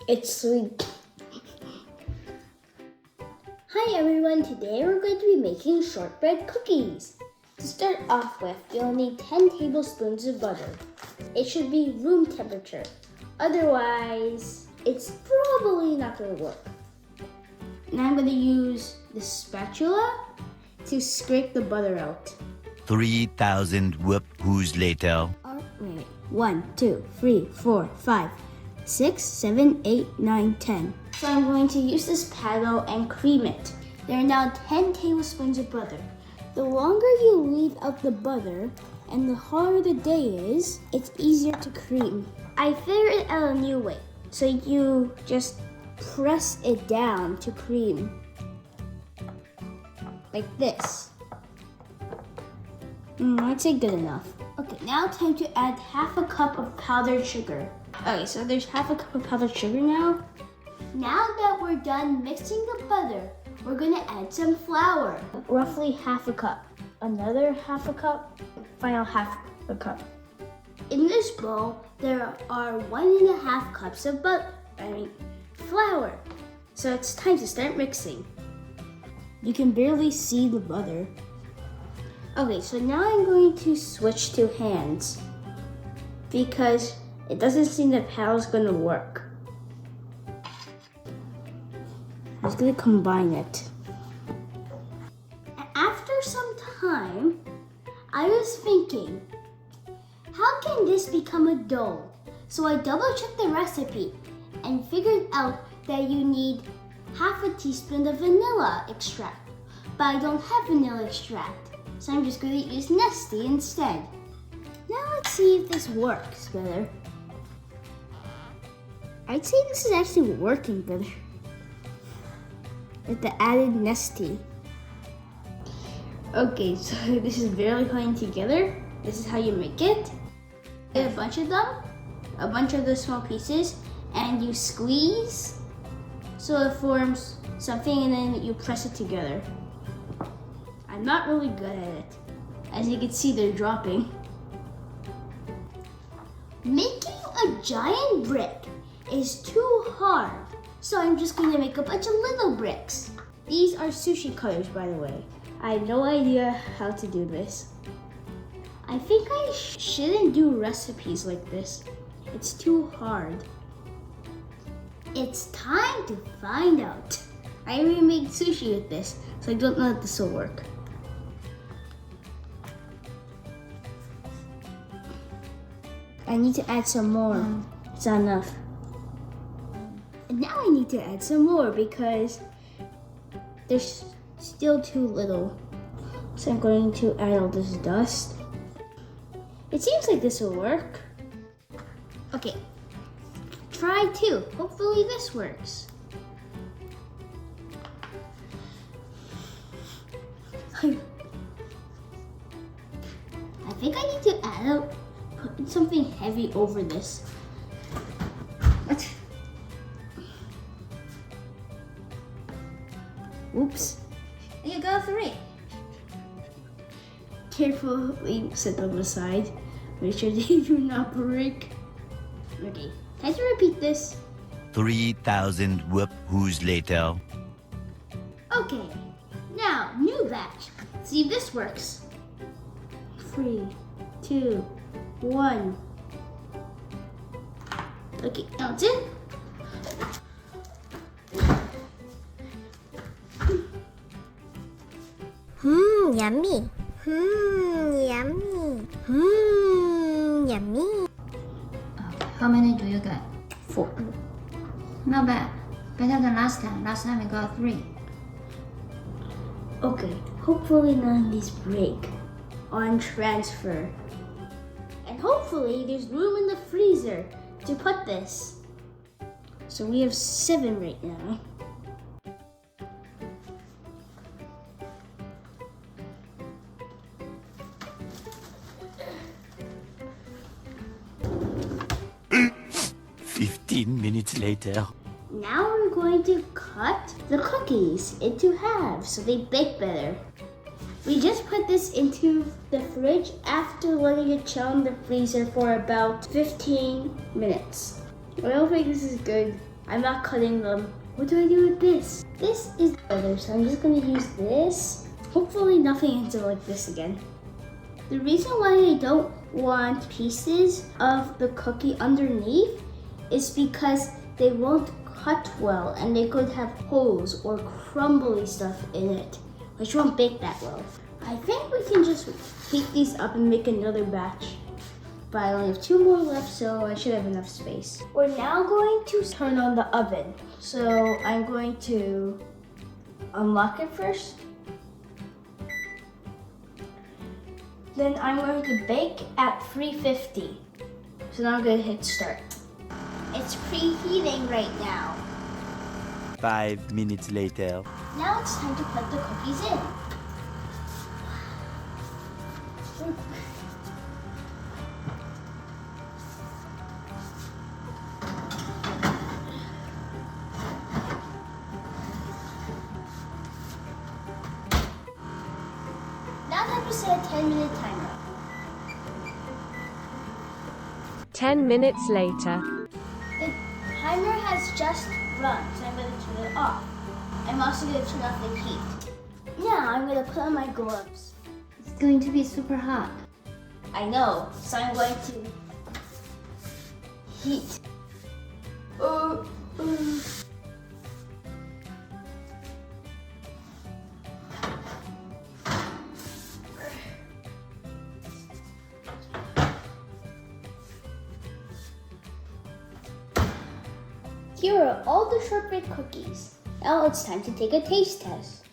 It's sweet. Hi everyone, today we're going to be making shortbread cookies. To start off with, you'll need 10 tablespoons of butter. It should be room temperature. Otherwise, it's probably not going to work. Now I'm going to use the spatula to scrape the butter out. 3,000 whoop-hoos later. Wait. 1, 2, 3, 4, 5, 6, 7, 8, 9, 10. So I'm going to use this paddle and cream it. There are now 10 tablespoons of butter. The longer you leave out the butter and the harder the day is, it's easier to cream. I figured out a new way. So you just press it down to cream. Like this. I'd say good enough. Okay, now time to add half a cup of powdered sugar. Okay, so there's half a cup of powdered sugar now. Now that we're done mixing the butter, we're gonna add some flour. Roughly half a cup. Another half a cup. Final half a cup. In this bowl, there are 1.5 cups of flour. So it's time to start mixing. You can barely see the butter. Okay, so now I'm going to switch to hands because it doesn't seem the paddle's gonna work. I'm just gonna combine it. After some time, I was thinking, how can this become a dough? So I double-checked the recipe and figured out that you need half a teaspoon of vanilla extract, but I don't have vanilla extract. So I'm just going to use Nestea instead. Now let's see if this works better. I'd say this is actually working better with the added Nestea. Okay, so this is barely coming together. This is how you make it. Get a bunch of them, a bunch of the small pieces, and you squeeze so it forms something, and then you press it together. I'm not really good at it. As you can see, they're dropping. Making a giant brick is too hard, so I'm just going to make a bunch of little bricks. These are sushi cutters, by the way. I have no idea how to do this. I think I shouldn't do recipes like this. It's too hard. It's time to find out. I already made sushi with this, so I don't know if this will work. I need to add some more. It's not enough. And now I need to add some more because there's still too little. So I'm going to add all this dust. It seems like this will work. Okay, try 2. Hopefully this works. I think I need to put something heavy over this. What? Oops. You go 3. Carefully set them aside. Make sure they do not break. Okay, time to repeat this. 3,000 whoop-hoos later. Okay, now new batch. See if this works. 3, 2, 1. Okay, now it's in. Yummy. Yummy. Yummy. How many do you get? 4. Not bad. Better than last time. Last time we got 3. Okay, hopefully none of these break on transfer. And hopefully there's room in the freezer to put this. So we have 7 right now. Minutes later. Now we're going to cut the cookies into halves so they bake better. We just put this into the fridge after letting it chill in the freezer for about 15 minutes. I don't think this is good. I'm not cutting them. What do I do with this? This is butter, so I'm just gonna use this. Hopefully nothing ends up like this again. The reason why I don't want pieces of the cookie underneath is because they won't cut well and they could have holes or crumbly stuff in it, which won't bake that well. I think we can just heat these up and make another batch. But I only have 2 more left, so I should have enough space. We're now going to turn on the oven. So I'm going to unlock it first. Then I'm going to bake at 350. So now I'm going to hit start. It's preheating right now. 5 minutes later. Now it's time to put the cookies in. Now that we set a 10-minute timer. 10 minutes later. The timer has just run, so I'm going to turn it off. I'm also going to turn off the heat. Now I'm going to put on my gloves. It's going to be super hot. I know, so I'm going to heat. Here are all the shortbread cookies. Now it's time to take a taste test.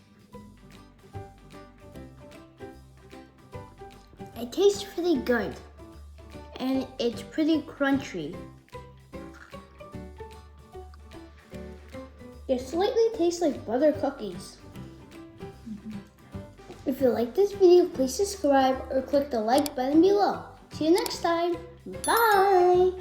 It tastes pretty good, and it's pretty crunchy. It slightly tastes like butter cookies. If you like this video, please subscribe or click the like button below. See you next time. Bye!